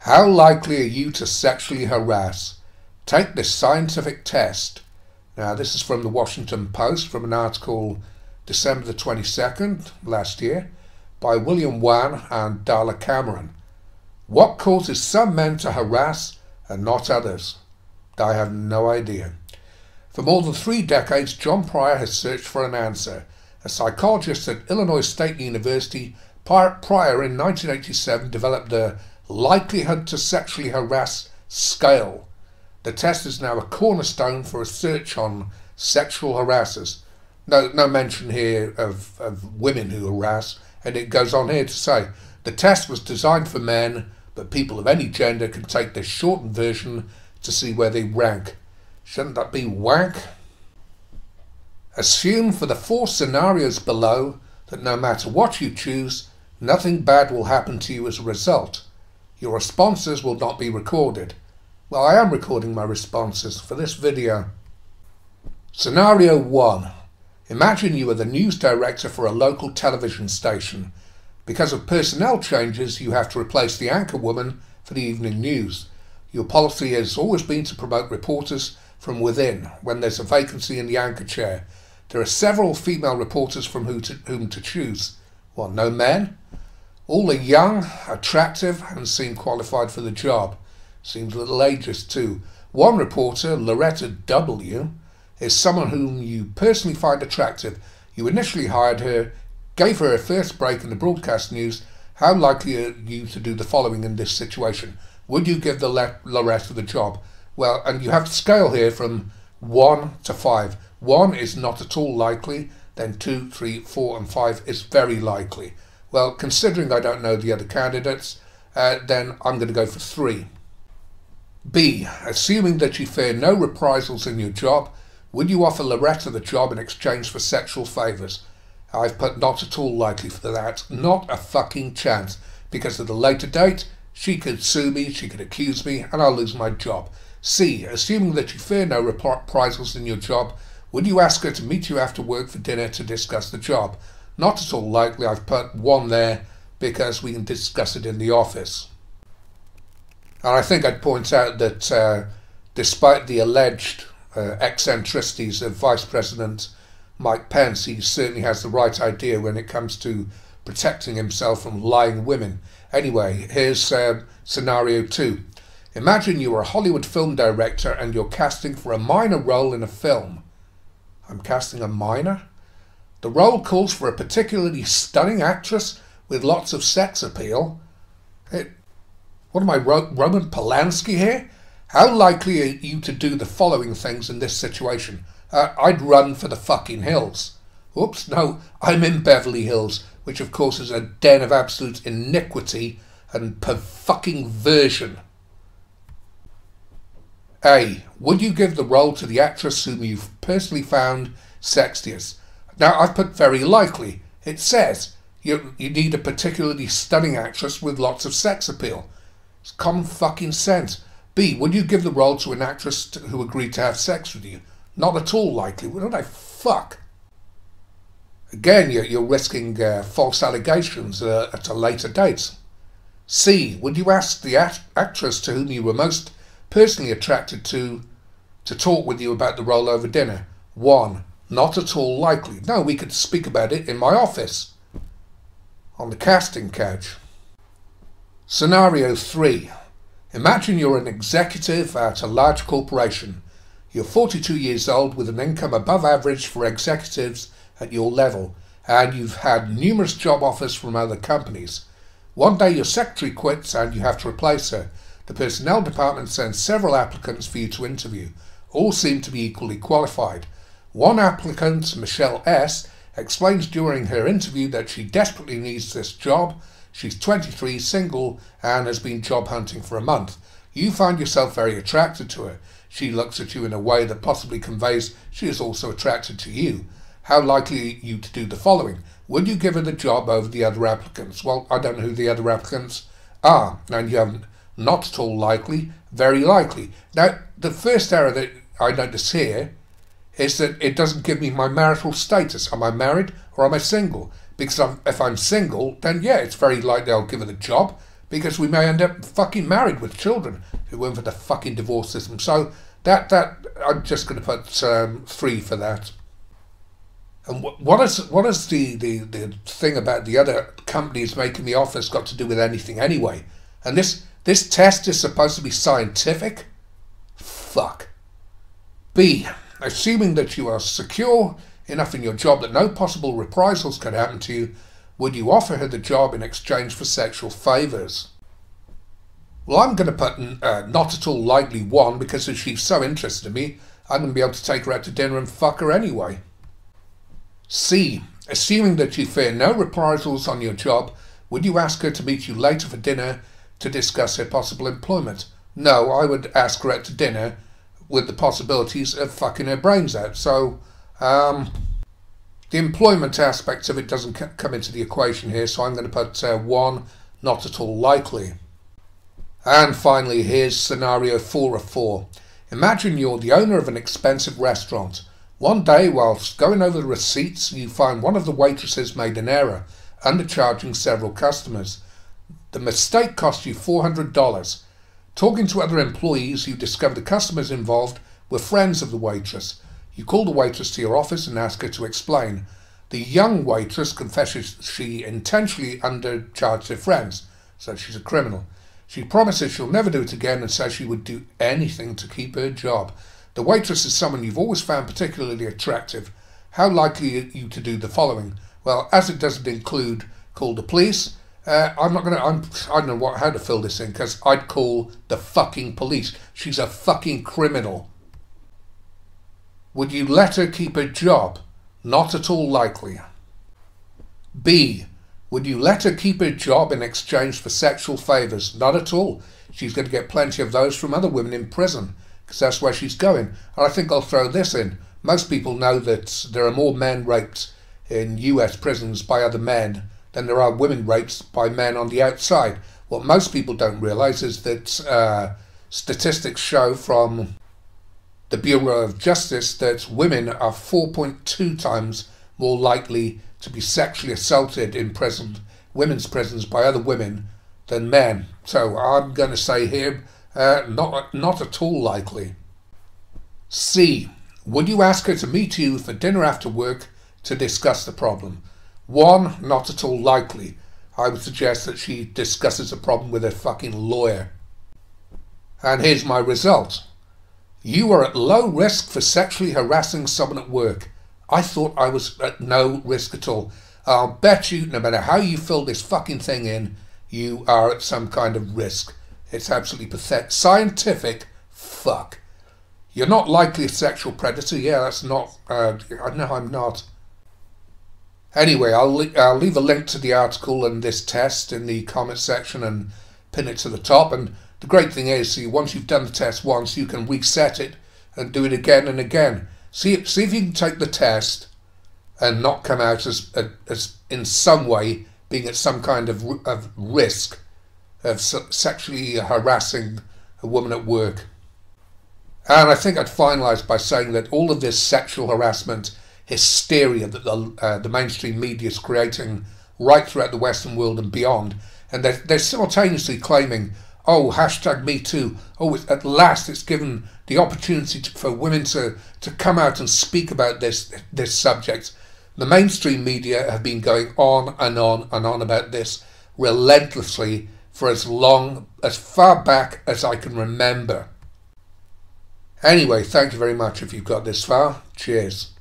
How likely are you to sexually harass? Take this scientific test. Now, this is from the Washington Post, from an article December the 22nd last year by William Wan and Darla Cameron. What causes some men to harass and not others? I have no idea. For more than 3 decades, John Pryor has searched for an answer. A psychologist at Illinois State University, Pryor in 1987 developed the likelihood to sexually harass scale. The test is now a cornerstone for research on sexual harassers. No mention here of women who harass, and it goes on here to say, the test was designed for men, but people of any gender can take this shortened version to see where they rank. Shouldn't that be wank? Assume for the 4 scenarios below that no matter what you choose, nothing bad will happen to you as a result. Your responses will not be recorded. Well, I am recording my responses for this video. Scenario 1. Imagine you are the news director for a local television station. Because of personnel changes, you have to replace the anchor woman for the evening news. Your policy has always been to promote reporters from within when there's a vacancy in the anchor chair. There are several female reporters from whom to choose. What, no men? All are young, attractive, and seem qualified for the job. Seems a little ageist too. One reporter, Loretta W., is someone whom you personally find attractive. You initially hired her, gave her a first break in the broadcast news. How likely are you to do the following in this situation? Would you give the Loretta the job? Well, and you have to scale here from 1 to 5. 1 is not at all likely, then 2, 3, 4 and 5 is very likely. Well, considering I don't know the other candidates, then I'm going to go for 3. B. Assuming that you fear no reprisals in your job, would you offer Loretta the job in exchange for sexual favours? I've put not at all likely for that. Not a fucking chance. Because at a later date, she could sue me, she could accuse me, and I'll lose my job. C. Assuming that you fear no reprisals in your job, would you ask her to meet you after work for dinner to discuss the job? Not at all likely. I've put 1 there because we can discuss it in the office. And I think I'd point out that despite the alleged eccentricities of Vice President Mike Pence, he certainly has the right idea when it comes to protecting himself from lying women. Anyway, here's scenario 2. Imagine you are a Hollywood film director and you're casting for a minor role in a film. I'm casting a minor? The role calls for a particularly stunning actress with lots of sex appeal. What am I, Roman Polanski here? How likely are you to do the following things in this situation? I'd run for the fucking hills. Oops, no, I'm in Beverly Hills, which of course is a den of absolute iniquity and perversion. A. Would you give the role to the actress whom you've personally found sexiest? Now, I've put very likely. It says you need a particularly stunning actress with lots of sex appeal. It's common fucking sense. B. Would you give the role to an actress who agreed to have sex with you? Not at all likely. What did I fuck? Again, you're risking false allegations at a later date. C. Would you ask the actress to whom you were most personally attracted to talk with you about the role over dinner? 1. Not at all likely. No, we could speak about it in my office. On the casting couch. Scenario 3. Imagine you're an executive at a large corporation. You're 42 years old with an income above average for executives at your level, and you've had numerous job offers from other companies. One day your secretary quits and you have to replace her. The personnel department sends several applicants for you to interview. All seem to be equally qualified. One applicant, Michelle S., explains during her interview that she desperately needs this job. She's 23, single, and has been job hunting for a month. You find yourself very attracted to her. She looks at you in a way that possibly conveys she is also attracted to you. How likely are you to do the following? Would you give her the job over the other applicants? Well, I don't know who the other applicants are. And you have not at all likely, very likely. Now, the first error that I notice here is that it doesn't give me my marital status. Am I married or am I single? Because if I'm single, then yeah, it's very likely I'll give her the job because we may end up fucking married with children if it weren't for the fucking divorce system. So that I'm just going to put 3 for that. And what is the thing about the other companies making the offers got to do with anything anyway? And this test is supposed to be scientific? Fuck. B. Assuming that you are secure enough in your job that no possible reprisals can happen to you, would you offer her the job in exchange for sexual favours? Well, I'm going to put not at all likely 1, because if she's so interested in me, I'm going to be able to take her out to dinner and fuck her anyway. C. Assuming that you fear no reprisals on your job, would you ask her to meet you later for dinner to discuss her possible employment? No, I would ask her out to dinner with the possibilities of fucking her brains out. So, the employment aspect of it doesn't come into the equation here, so I'm going to put 1, not at all likely. And finally, here's scenario 4 of 4. Imagine you're the owner of an expensive restaurant. One day, whilst going over the receipts, you find one of the waitresses made an error, undercharging several customers. The mistake cost you $400. Talking to other employees, you discover the customers involved were friends of the waitress. You call the waitress to your office and ask her to explain. The young waitress confesses she intentionally undercharged her friends, so she's a criminal. She promises she'll never do it again and says she would do anything to keep her job. The waitress is someone you've always found particularly attractive. How likely are you to do the following? Well, as it doesn't include call the police, I don't know how to fill this in, because I'd call the fucking police. She's a fucking criminal. Would you let her keep her job? Not at all likely. B. Would you let her keep her job in exchange for sexual favours? Not at all. She's going to get plenty of those from other women in prison, because that's where she's going. And I think I'll throw this in. Most people know that there are more men raped in US prisons by other men than there are women raped by men on the outside. What most people don't realise is that statistics show from the Bureau of Justice that women are 4.2 times more likely to be sexually assaulted in women's prisons by other women than men. So I'm going to say here, not at all likely. C. Would you ask her to meet you for dinner after work to discuss the problem? 1. Not at all likely. I would suggest that she discusses the problem with her fucking lawyer. And here's my result. You are at low risk for sexually harassing someone at work. I thought I was at no risk at all. I'll bet you, no matter how you fill this fucking thing in, you are at some kind of risk. It's absolutely pathetic. Scientific fuck. You're not likely a sexual predator. Yeah, that's not... no, I'm not. Anyway, I'll leave a link to the article and this test in the comment section and pin it to the top. And the great thing is, once you've done the test once, you can reset it and do it again and again. See if you can take the test and not come out as in some way being at some kind of risk of sexually harassing a woman at work. And I think I'd finalise by saying that all of this sexual harassment hysteria that the mainstream media is creating right throughout the Western world and beyond, and they're simultaneously claiming, oh, #MeToo, oh, at last it's given the opportunity for women to come out and speak about this subject. The mainstream media have been going on and on and on about this relentlessly for as far back as I can remember. Anyway, thank you very much if you've got this far. Cheers.